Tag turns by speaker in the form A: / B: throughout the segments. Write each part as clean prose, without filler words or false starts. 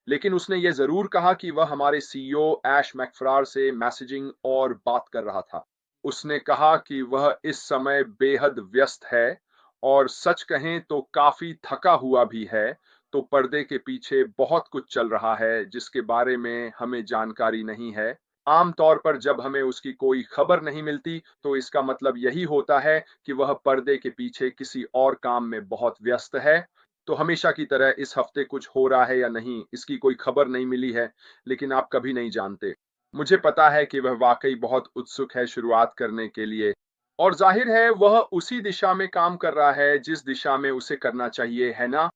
A: लेकिन उसने ये जरूर कहा कि वह हमारे सीईओ ऐश मैकफ्रार से मैसेजिंग और बात कर रहा था। उसने कहा कि वह इस समय बेहद व्यस्त है और सच कहें तो काफी थका हुआ भी है। तो पर्दे के पीछे बहुत कुछ चल रहा है जिसके बारे में हमें जानकारी नहीं है। आमतौर पर जब हमें उसकी कोई खबर नहीं मिलती तो इसका मतलब यही होता है कि वह पर्दे के पीछे किसी और काम में बहुत व्यस्त है। तो हमेशा की तरह इस हफ्ते कुछ हो रहा है या नहीं इसकी कोई खबर नहीं मिली है, लेकिन आप कभी नहीं जानते। मुझे पता है कि वह वाकई बहुत उत्सुक है शुरुआत करने के लिए, और जाहिर है वह उसी दिशा में काम कर रहा है जिस दिशा में उसे करना चाहिए, है ना?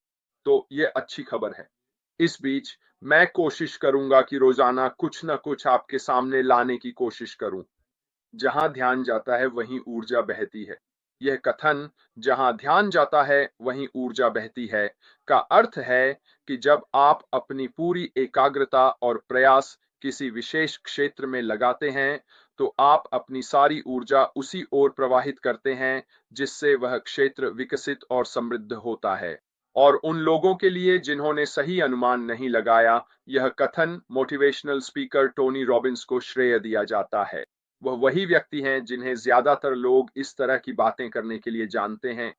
A: तो ये अच्छी खबर है। इस बीच मैं कोशिश करूंगा कि रोजाना कुछ न कुछ आपके सामने लाने की कोशिश करूं। जहां ध्यान जाता है वहीं ऊर्जा बहती है। यह कथन जहां ध्यान जाता है वहीं ऊर्जा बहती है का अर्थ है कि जब आप अपनी पूरी एकाग्रता और प्रयास किसी विशेष क्षेत्र में लगाते हैं तो आप अपनी सारी ऊर्जा उसी ओर प्रवाहित करते हैं जिससे वह क्षेत्र विकसित और समृद्ध होता है। और उन लोगों के लिए जिन्होंने सही अनुमान नहीं लगाया, यह कथन मोटिवेशनल स्पीकर टोनी रॉबिन्स को श्रेय दिया जाता है। वह वही व्यक्ति हैं जिन्हें ज्यादातर लोग इस तरह की बातें करने के लिए जानते हैं।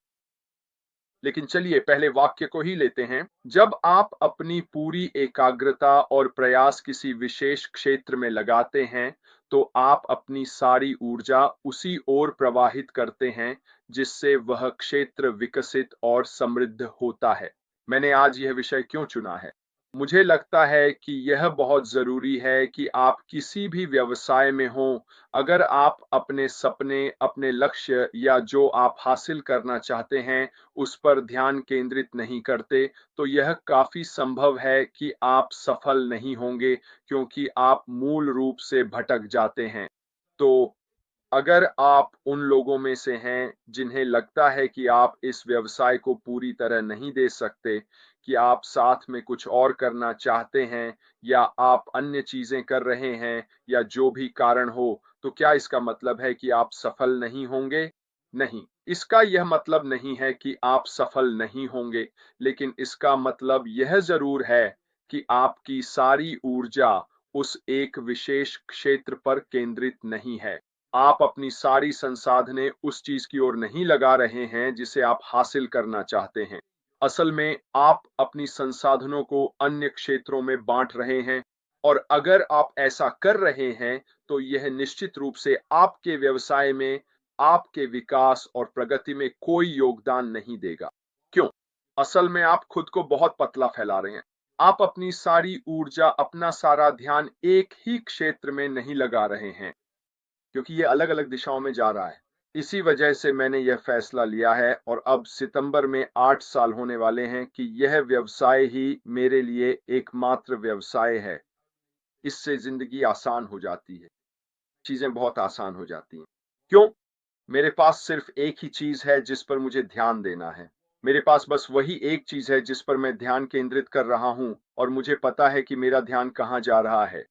A: लेकिन चलिए पहले वाक्य को ही लेते हैं। जब आप अपनी पूरी एकाग्रता और प्रयास किसी विशेष क्षेत्र में लगाते हैं तो आप अपनी सारी ऊर्जा उसी ओर प्रवाहित करते हैं जिससे वह क्षेत्र विकसित और समृद्ध होता है। मैंने आज यह विषय क्यों चुना है? मुझे लगता है कि यह बहुत जरूरी है कि आप किसी भी व्यवसाय में हो, अगर आप अपने सपने, अपने लक्ष्य या जो आप हासिल करना चाहते हैं उस पर ध्यान केंद्रित नहीं करते, तो यह काफी संभव है कि आप सफल नहीं होंगे क्योंकि आप मूल रूप से भटक जाते हैं। तो अगर आप उन लोगों में से हैं जिन्हें लगता है कि आप इस व्यवसाय को पूरी तरह नहीं दे सकते, कि आप साथ में कुछ और करना चाहते हैं या आप अन्य चीजें कर रहे हैं या जो भी कारण हो, तो क्या इसका मतलब है कि आप सफल नहीं होंगे? नहीं, इसका यह मतलब नहीं है कि आप सफल नहीं होंगे, लेकिन इसका मतलब यह जरूर है कि आपकी सारी ऊर्जा उस एक विशेष क्षेत्र पर केंद्रित नहीं है। आप अपनी सारी संसाधनें उस चीज की ओर नहीं लगा रहे हैं जिसे आप हासिल करना चाहते हैं। असल में आप अपनी संसाधनों को अन्य क्षेत्रों में बांट रहे हैं, और अगर आप ऐसा कर रहे हैं तो यह निश्चित रूप से आपके व्यवसाय में, आपके विकास और प्रगति में कोई योगदान नहीं देगा। क्यों? असल में आप खुद को बहुत पतला फैला रहे हैं। आप अपनी सारी ऊर्जा, अपना सारा ध्यान एक ही क्षेत्र में नहीं लगा रहे हैं क्योंकि ये अलग अलग दिशाओं में जा रहा है। इसी वजह से मैंने यह फैसला लिया है और अब सितंबर में 8 साल होने वाले हैं कि यह व्यवसाय ही मेरे लिए एकमात्र व्यवसाय है। इससे जिंदगी आसान हो जाती है, चीजें बहुत आसान हो जाती हैं। क्यों? मेरे पास सिर्फ एक ही चीज है जिस पर मुझे ध्यान देना है। मेरे पास बस वही एक चीज है जिस पर मैं ध्यान केंद्रित कर रहा हूं, और मुझे पता है कि मेरा ध्यान कहां जा रहा है।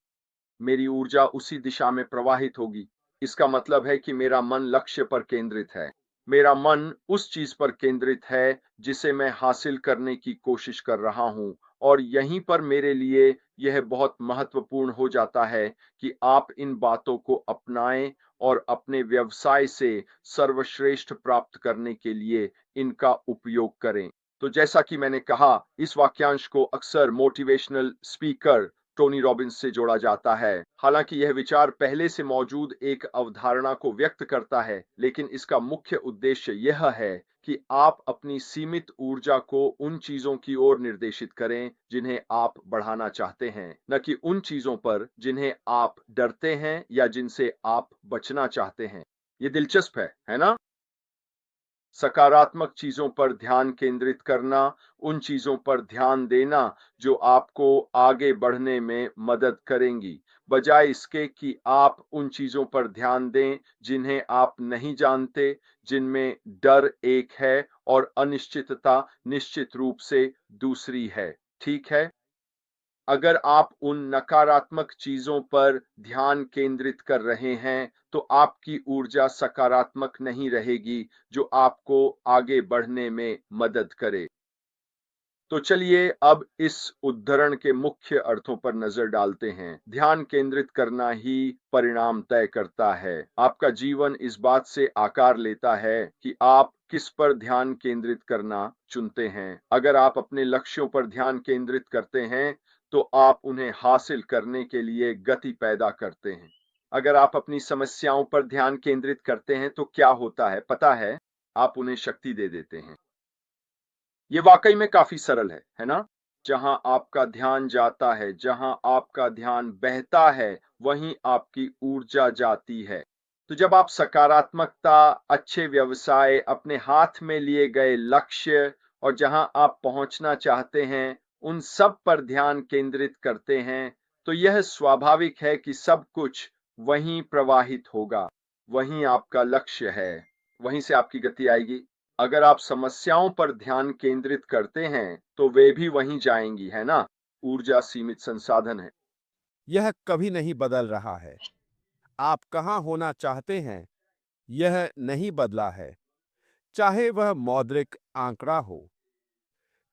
A: मेरी ऊर्जा उसी दिशा में प्रवाहित होगी। इसका मतलब है कि मेरा मन लक्ष्य पर केंद्रित है। मेरा मन उस चीज पर केंद्रित है जिसे मैं हासिल करने की कोशिश कर रहा हूं, और यहीं पर मेरे लिए यह बहुत महत्वपूर्ण हो जाता है कि आप इन बातों को अपनाएं और अपने व्यवसाय से सर्वश्रेष्ठ प्राप्त करने के लिए इनका उपयोग करें। तो जैसा कि मैंने कहा, इस वाक्यांश को अक्सर मोटिवेशनल स्पीकर टोनी रॉबिन्स से जोड़ा जाता है। हालांकि यह विचार पहले से मौजूद एक अवधारणा को व्यक्त करता है, लेकिन इसका मुख्य उद्देश्य यह है कि आप अपनी सीमित ऊर्जा को उन चीजों की ओर निर्देशित करें जिन्हें आप बढ़ाना चाहते हैं, न कि उन चीजों पर जिन्हें आप डरते हैं या जिनसे आप बचना चाहते हैं। ये दिलचस्प है ना? सकारात्मक चीजों पर ध्यान केंद्रित करना, उन चीजों पर ध्यान देना जो आपको आगे बढ़ने में मदद करेंगी, बजाय इसके कि आप उन चीजों पर ध्यान दें जिन्हें आप नहीं जानते, जिनमें डर एक है और अनिश्चितता निश्चित रूप से दूसरी है। ठीक है? अगर आप उन नकारात्मक चीजों पर ध्यान केंद्रित कर रहे हैं तो आपकी ऊर्जा सकारात्मक नहीं रहेगी जो आपको आगे बढ़ने में मदद करे। तो चलिए अब इस उद्धरण के मुख्य अर्थों पर नजर डालते हैं। ध्यान केंद्रित करना ही परिणाम तय करता है। आपका जीवन इस बात से आकार लेता है कि आप किस पर ध्यान केंद्रित करना चुनते हैं। अगर आप अपने लक्ष्यों पर ध्यान केंद्रित करते हैं तो आप उन्हें हासिल करने के लिए गति पैदा करते हैं। अगर आप अपनी समस्याओं पर ध्यान केंद्रित करते हैं तो क्या होता है पता है? आप उन्हें शक्ति दे देते हैं। ये वाकई में काफी सरल है ना? जहां आपका ध्यान जाता है, जहां आपका ध्यान बहता है, वहीं आपकी ऊर्जा जाती है। तो जब आप सकारात्मकता, अच्छे व्यवसाय, अपने हाथ में लिए गए लक्ष्य और जहां आप पहुंचना चाहते हैं, उन सब पर ध्यान केंद्रित करते हैं, तो यह स्वाभाविक है कि सब कुछ वहीं प्रवाहित होगा। वहीं आपका लक्ष्य है, वहीं से आपकी गति आएगी। अगर आप समस्याओं पर ध्यान केंद्रित करते हैं तो वे भी वहीं जाएंगी, है ना? ऊर्जा सीमित संसाधन है।
B: यह कभी नहीं बदल रहा है। आप कहाँ होना चाहते हैं, यह नहीं बदला है। चाहे वह मौद्रिक आंकड़ा हो,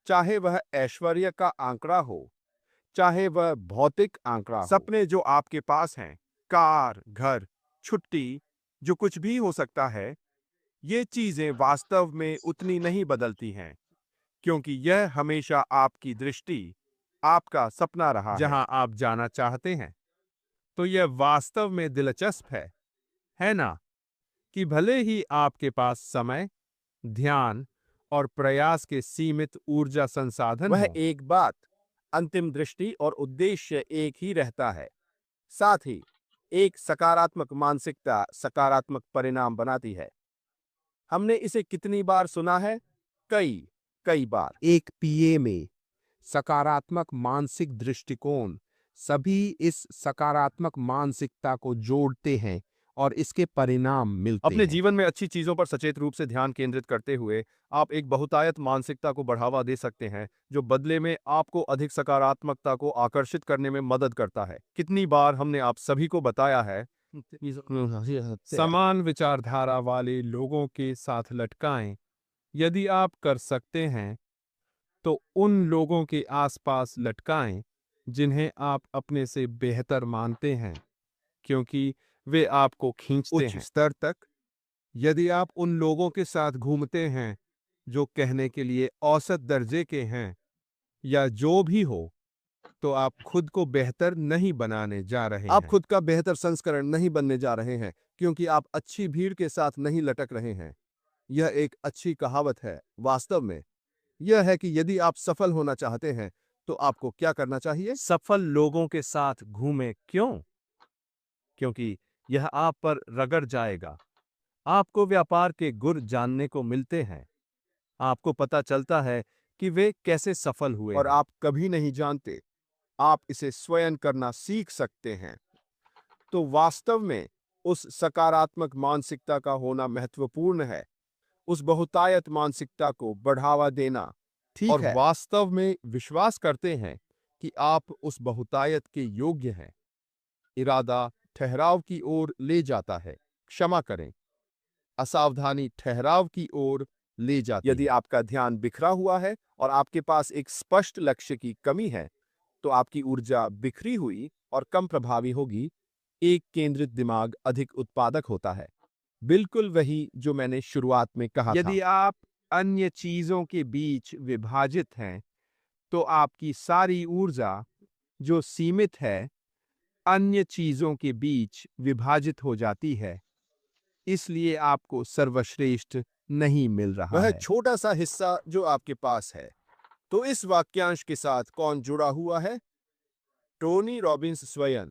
B: चाहे वह ऐश्वर्य का आंकड़ा हो, चाहे वह भौतिक आंकड़ा हो। सपने जो आपके पास हैं, कार, घर, छुट्टी, जो कुछ भी हो सकता है, ये चीजें वास्तव में उतनी नहीं बदलती हैं, क्योंकि यह हमेशा आपकी दृष्टि, आपका सपना रहा है। जहां आप जाना चाहते हैं, तो यह वास्तव में दिलचस्प है ना? कि भले ही आपके पास समय, ध्यान और प्रयास के सीमित ऊर्जा संसाधन वह एक बात, अंतिम दृष्टि और उद्देश्य एक ही रहता है। साथ ही एक सकारात्मक मानसिकता सकारात्मक परिणाम बनाती है। हमने इसे कितनी बार सुना है? कई कई बार। एक पीए में सकारात्मक मानसिक दृष्टिकोण सभी इस सकारात्मक मानसिकता को जोड़ते हैं और इसके परिणाम मिलते हैं।
C: अपने जीवन में अच्छी चीजों पर सचेत रूप से ध्यान केंद्रित करते हुए आप एक बहुतायत मानसिकता को बढ़ावा दे सकते हैं, जो बदले में आपको अधिक सकारात्मकता को आकर्षित करने में मदद करता है। कितनी बार हमने आप सभी को बताया है, समान विचारधारा वाले लोगों के साथ लटकाएं। यदि आप कर सकते हैं तो उन लोगों के आसपास लटकाएं जिन्हें आप अपने से बेहतर मानते हैं, क्योंकि वे आपको खींचते
B: उच्च
C: हैं।
B: स्तर तक, यदि आप उन लोगों के साथ घूमते हैं जो कहने के लिए औसत दर्जे के हैं या जो भी हो, तो आप खुद को बेहतर नहीं बनाने जा रहे हैं। आप खुद का बेहतर संस्करण नहीं बनने जा रहे हैं, क्योंकि आप अच्छी भीड़ के साथ नहीं लटक रहे हैं। यह एक अच्छी कहावत है। वास्तव में यह है कि यदि आप सफल होना चाहते हैं, तो आपको क्या करना चाहिए?
C: सफल लोगों के साथ घूमें। क्यों? क्योंकि यह आप पर रगड़ जाएगा। आपको व्यापार के गुर जानने को मिलते हैं। आपको पता चलता है कि वे कैसे सफल हुए
B: और
C: हैं।
B: आप कभी नहीं जानते। आप इसे स्वयं करना सीख सकते हैं। तो वास्तव में उस सकारात्मक मानसिकता का होना महत्वपूर्ण है। उस बहुतायत मानसिकता को बढ़ावा देना, ठीक
C: और
B: है, वास्तव में विश्वास करते हैं कि आप उस बहुतायत के योग्य हैं। इरादा ठहराव की ओर ले जाता है। क्षमा करें, असावधानी ठहराव की ओर ले जाती
C: यदि
B: है। आपका ध्यान बिखरा हुआ है और आपके पास एक स्पष्ट लक्ष्य की कमी है, तो आपकी ऊर्जा बिखरी हुई और कम प्रभावी होगी। एक केंद्रित दिमाग अधिक उत्पादक होता है। बिल्कुल वही जो मैंने शुरुआत में कहा था। यदि आप अन्य चीजों के बीच विभाजित हैं, तो आपकी सारी ऊर्जा जो सीमित है, अन्य चीजों के बीच विभाजित हो जाती है। इसलिए आपको सर्वश्रेष्ठ नहीं मिल रहा है। वह छोटा सा हिस्सा जो आपके पास है। तो इस वाक्यांश के साथ कौन जुड़ा हुआ है? टोनी रॉबिन्स स्वयं,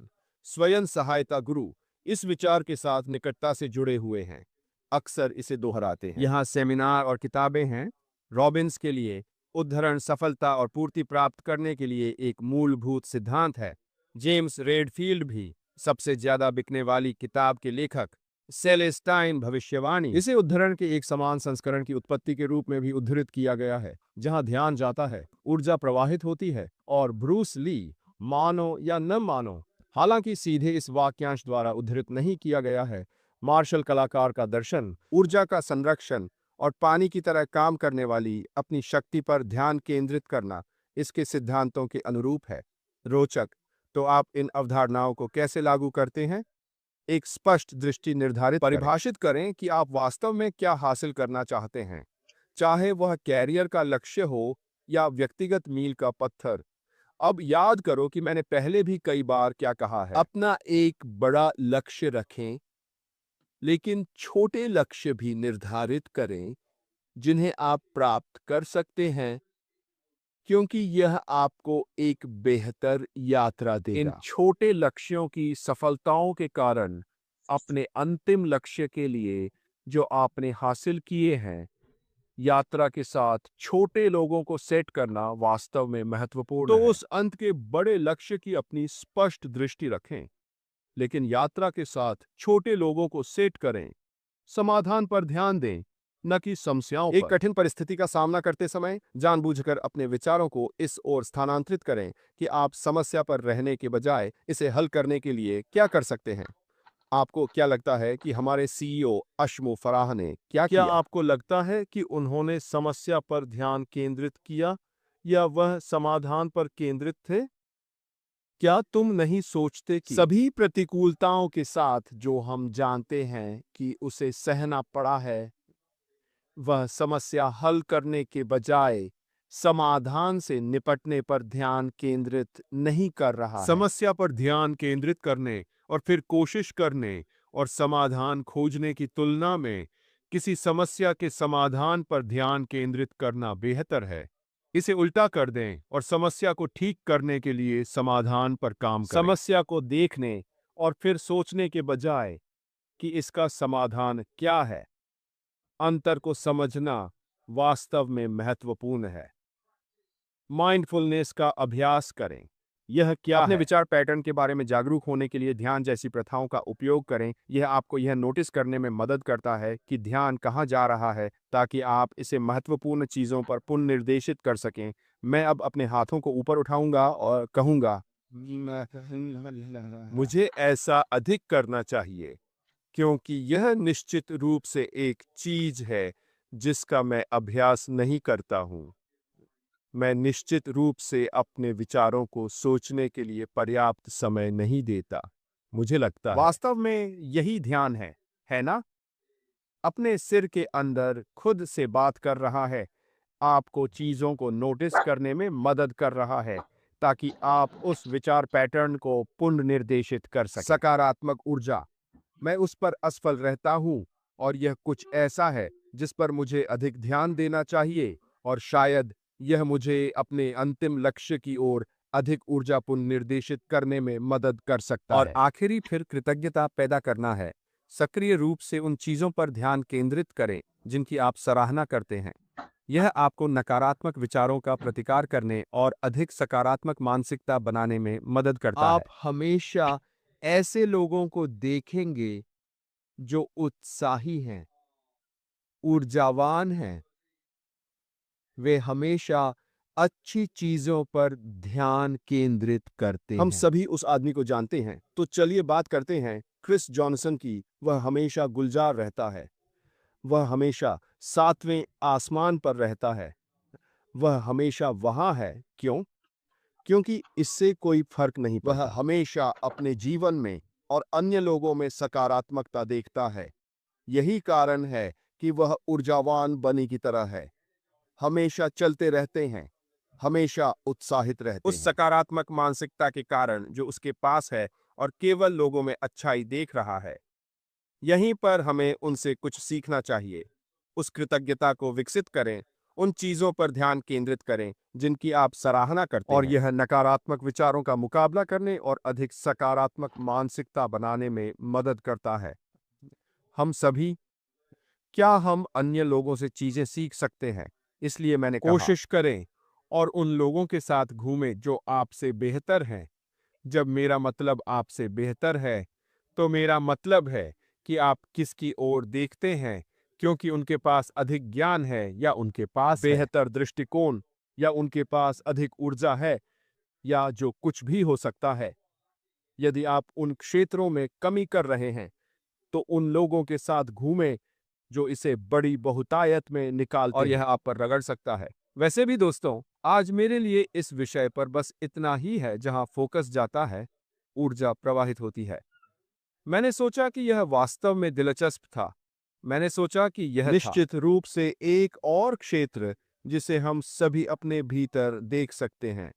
B: स्वयं सहायता गुरु, इस विचार के साथ निकटता से जुड़े हुए हैं। अक्सर इसे दोहराते हैं। यहाँ सेमिनार और किताबें हैं। रॉबिन्स के लिए उद्धरण सफलता और पूर्ति प्राप्त करने के लिए एक मूलभूत सिद्धांत है। जेम्स रेडफील्ड भी, सबसे ज्यादा बिकने वाली किताब के लेखक, सेलेस्टाइन भविष्यवाणी, इसे उद्धरण के एक समान संस्करण की उत्पत्ति के रूप में भी उद्धृत किया गया है। जहां ध्यान जाता है, ऊर्जा प्रवाहित होती है। और ब्रूस ली, मानो या न मानो, हालांकि सीधे इस वाक्यांश द्वारा उद्धृत नहीं किया गया है, मार्शल कलाकार का दर्शन ऊर्जा का संरक्षण और पानी की तरह काम करने वाली अपनी शक्ति पर ध्यान केंद्रित करना इसके सिद्धांतों के अनुरूप है। रोचक। तो आप इन अवधारणाओं को कैसे लागू करते हैं? एक स्पष्ट दृष्टि निर्धारित परिभाषित करें कि आप वास्तव में क्या हासिल करना चाहते हैं, चाहे वह कैरियर का लक्ष्य हो या व्यक्तिगत मील का पत्थर। अब याद करो कि मैंने पहले भी कई बार क्या कहा है, अपना एक बड़ा लक्ष्य रखें, लेकिन छोटे लक्ष्य भी निर्धारित करें जिन्हें आप प्राप्त कर सकते हैं, क्योंकि यह आपको एक बेहतर यात्रा देगा। इन छोटे लक्ष्यों की सफलताओं के कारण अपने अंतिम लक्ष्य के लिए जो आपने हासिल किए हैं, यात्रा के साथ छोटे लोगों को सेट करना वास्तव में महत्वपूर्ण है। तो उस अंत के बड़े लक्ष्य की अपनी स्पष्ट दृष्टि रखें, लेकिन यात्रा के साथ छोटे लोगों को सेट करें। समाधान पर ध्यान दें, न कि समस्याओं पर। एक कठिन परिस्थिति का सामना करते समय जानबूझकर अपने विचारों को इस ओर स्थानांतरित करें कि आप समस्या पर रहने के बजाय इसे हल करने के लिए क्या कर सकते हैं। आपको क्या लगता है कि हमारे सीईओ अशमो फराह ने क्या किया?
C: आपको लगता है कि उन्होंने समस्या पर ध्यान केंद्रित किया या वह समाधान पर केंद्रित थे? क्या तुम नहीं सोचते कि
B: सभी प्रतिकूलताओं के साथ जो हम जानते हैं कि उसे सहना पड़ा है, वह समस्या हल करने के बजाय समाधान से निपटने पर ध्यान केंद्रित नहीं कर रहा है।
C: समस्या पर ध्यान केंद्रित करने और फिर कोशिश करने और समाधान खोजने की तुलना में किसी समस्या के समाधान पर ध्यान केंद्रित करना बेहतर है। इसे उल्टा कर दें और समस्या को ठीक करने के लिए समाधान पर काम करें।
B: समस्या को देखने और फिर सोचने के बजाय कि इसका समाधान क्या है, अंतर को समझना वास्तव में महत्वपूर्ण है। माइंडफुलनेस का अभ्यास करें। यह क्या अपने
C: है?
B: विचार पैटर्न के बारे में जागरूक होने के लिए ध्यान जैसी प्रथाओं का उपयोग करें। यह आपको यह नोटिस करने में मदद करता है कि ध्यान कहाँ जा रहा है, ताकि आप इसे महत्वपूर्ण चीज़ों पर पुनर्निर्देशित कर सकें। मैं अब अपने हाथों को ऊपर उठाऊंगा और कहूंगा, मुझे ऐसा अधिक करना चाहिए, क्योंकि यह निश्चित रूप से एक चीज है जिसका मैं अभ्यास नहीं करता हूं। मैं निश्चित रूप से अपने विचारों को सोचने के लिए पर्याप्त समय नहीं देता। मुझे लगता है वास्तव में यही ध्यान है ना? अपने सिर के अंदर खुद से बात कर रहा है, आपको चीजों को नोटिस करने में मदद कर रहा है, ताकि आप उस विचार पैटर्न को पुनर्निर्देशित कर सकें। सकारात्मक ऊर्जा। मैं उस पर असफल रहता हूं और यह कुछ ऐसा है जिस पर मुझे अधिक ध्यान देना चाहिए, और शायद यह मुझे अपने अंतिम लक्ष्य की ओर अधिक ऊर्जा पुनर्निर्देशित करने में मदद कर सकता है। और आखिरी फिर कृतज्ञता पैदा करना है। सक्रिय रूप से उन चीजों पर ध्यान केंद्रित करें जिनकी आप सराहना करते हैं। यह आपको नकारात्मक विचारों का प्रतिकार करने और अधिक सकारात्मक मानसिकता बनाने में मदद करता है। आप हमेशा ऐसे लोगों को देखेंगे जो उत्साही हैं, ऊर्जावान हैं। वे हमेशा अच्छी चीजों पर ध्यान केंद्रित करते हैं। हम सभी उस आदमी को जानते हैं, तो चलिए बात करते हैं क्रिस जॉनसन की। वह हमेशा गुलजार रहता है। वह हमेशा 7वें आसमान पर रहता है। वह हमेशा वहां है। क्यों? क्योंकि इससे कोई फर्क नहीं पड़ता। वह हमेशा अपने जीवन में और अन्य लोगों में सकारात्मकता देखता है। यही कारण है कि वह ऊर्जावान बनी की तरह है। हमेशा चलते रहते हैं, हमेशा उत्साहित रहते हैं। उस सकारात्मक मानसिकता के कारण जो उसके पास है और केवल लोगों में अच्छाई देख रहा है। यहीं पर हमें उनसे कुछ सीखना चाहिए। उस कृतज्ञता को विकसित करें, उन चीजों पर ध्यान केंद्रित करें जिनकी आप सराहना करते हैं, और यह नकारात्मक विचारों का मुकाबला करने और अधिक सकारात्मक मानसिकता बनाने में मदद करता है। हम सभी, क्या हम अन्य लोगों से चीजें सीख सकते हैं? इसलिए मैंने कोशिश करें और उन लोगों के साथ घूमें जो आपसे बेहतर हैं। जब मेरा मतलब आपसे बेहतर है, तो मेरा मतलब है कि आप किसकी ओर देखते हैं, क्योंकि उनके पास अधिक ज्ञान है या उनके पास बेहतर दृष्टिकोण या उनके पास अधिक ऊर्जा है, या जो कुछ भी हो सकता है। यदि आप उन क्षेत्रों में कमी कर रहे हैं, तो उन लोगों के साथ घूमें जो इसे बड़ी बहुतायत में निकालते
C: और
B: हैं।
C: यह आप पर रगड़ सकता है। वैसे भी दोस्तों, आज मेरे लिए इस विषय पर बस इतना ही है। जहां फोकस जाता है, ऊर्जा प्रवाहित होती है। मैंने सोचा कि यह वास्तव में दिलचस्प था। मैंने सोचा कि यह था।
B: निश्चित रूप से एक और क्षेत्र जिसे हम सभी अपने भीतर देख सकते हैं,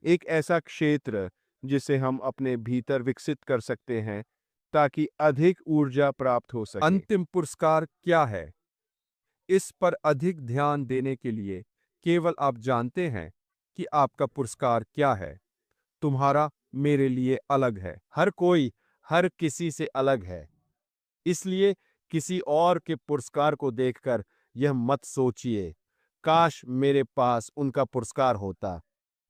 B: एक ऐसा क्षेत्र जिसे हम अपने भीतर विकसित कर सकते हैं ताकि अधिक ऊर्जा प्राप्त हो सके।
C: अंतिम पुरस्कार क्या है? इस पर अधिक ध्यान देने के लिए केवल आप जानते हैं कि आपका पुरस्कार क्या है। तुम्हारा मेरे लिए अलग है। हर कोई हर किसी से अलग है। इसलिए किसी और के पुरस्कार को देखकर यह मत सोचिए, काश मेरे पास उनका पुरस्कार होता,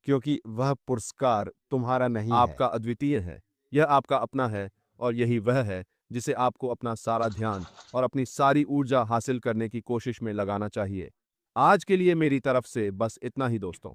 C: क्योंकि वह पुरस्कार तुम्हारा नहीं है।
B: आपका अद्वितीय है, यह आपका अपना है, और यही वह है जिसे आपको अपना सारा ध्यान और अपनी सारी ऊर्जा हासिल करने की कोशिश में लगाना चाहिए। आज के लिए मेरी तरफ से बस इतना ही दोस्तों।